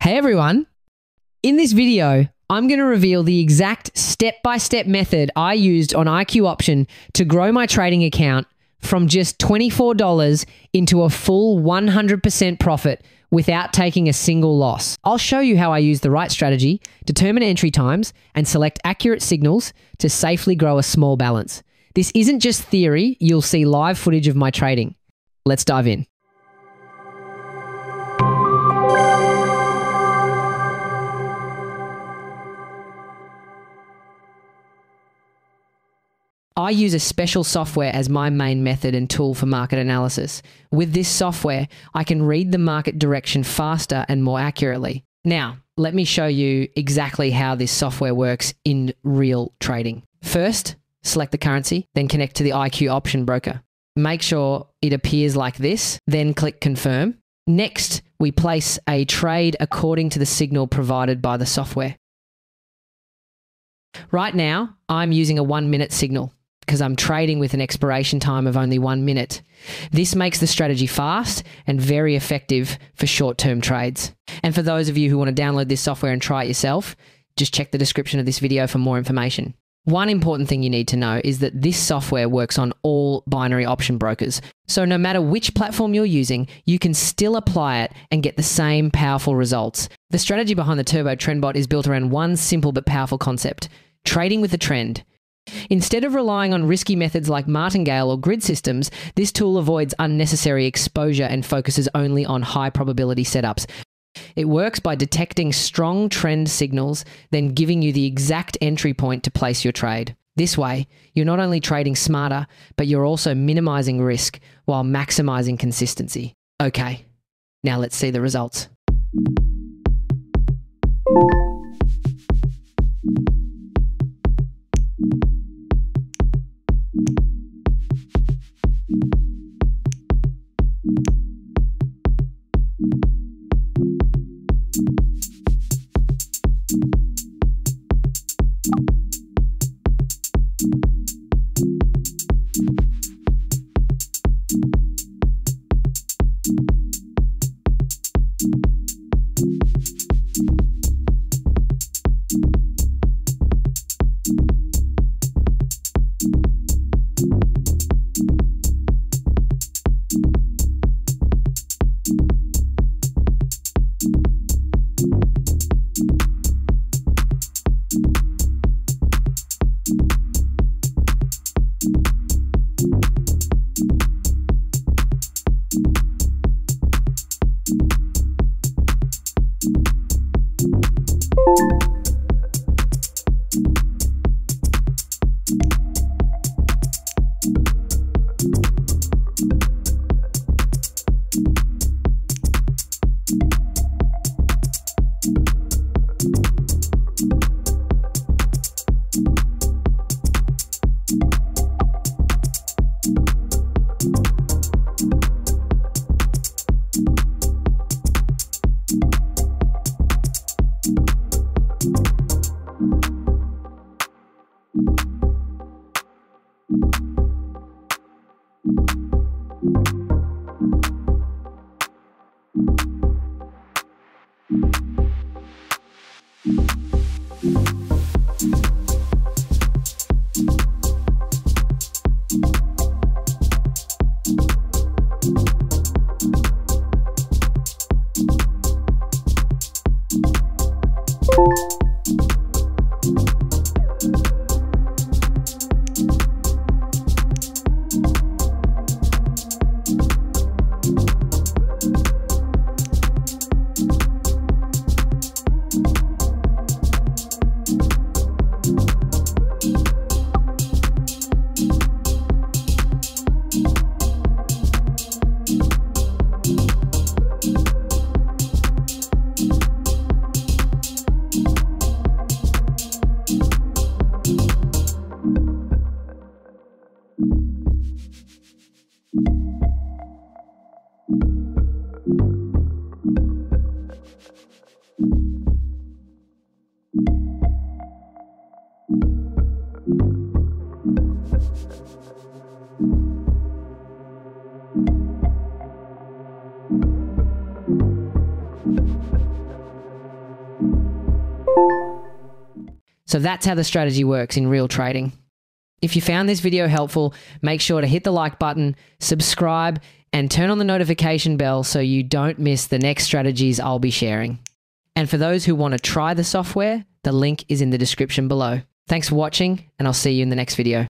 Hey everyone! In this video, I'm going to reveal the exact step-by-step method I used on IQ Option to grow my trading account from just $24 into a full 100% profit without taking a single loss. I'll show you how I use the right strategy, determine entry times, and select accurate signals to safely grow a small balance. This isn't just theory, you'll see live footage of my trading. Let's dive in. I use a special software as my main method and tool for market analysis. With this software, I can read the market direction faster and more accurately. Now, let me show you exactly how this software works in real trading. First, select the currency, then connect to the IQ Option broker. Make sure it appears like this, then click Confirm. Next, we place a trade according to the signal provided by the software. Right now, I'm using a 1-minute signal, because I'm trading with an expiration time of only 1 minute. This makes the strategy fast and very effective for short-term trades. And for those of you who want to download this software and try it yourself, just check the description of this video for more information. One important thing you need to know is that this software works on all binary option brokers. So no matter which platform you're using, you can still apply it and get the same powerful results. The strategy behind the Turbo Trend Bot is built around one simple but powerful concept: trading with the trend. Instead of relying on risky methods like Martingale or grid systems, this tool avoids unnecessary exposure and focuses only on high probability setups. It works by detecting strong trend signals, then giving you the exact entry point to place your trade. This way, you're not only trading smarter, but you're also minimizing risk while maximizing consistency. Okay, now let's see the results. So that's how the strategy works in real trading. If you found this video helpful, make sure to hit the like button, subscribe, and turn on the notification bell so you don't miss the next strategies I'll be sharing. And for those who want to try the software, the link is in the description below. Thanks for watching, and I'll see you in the next video.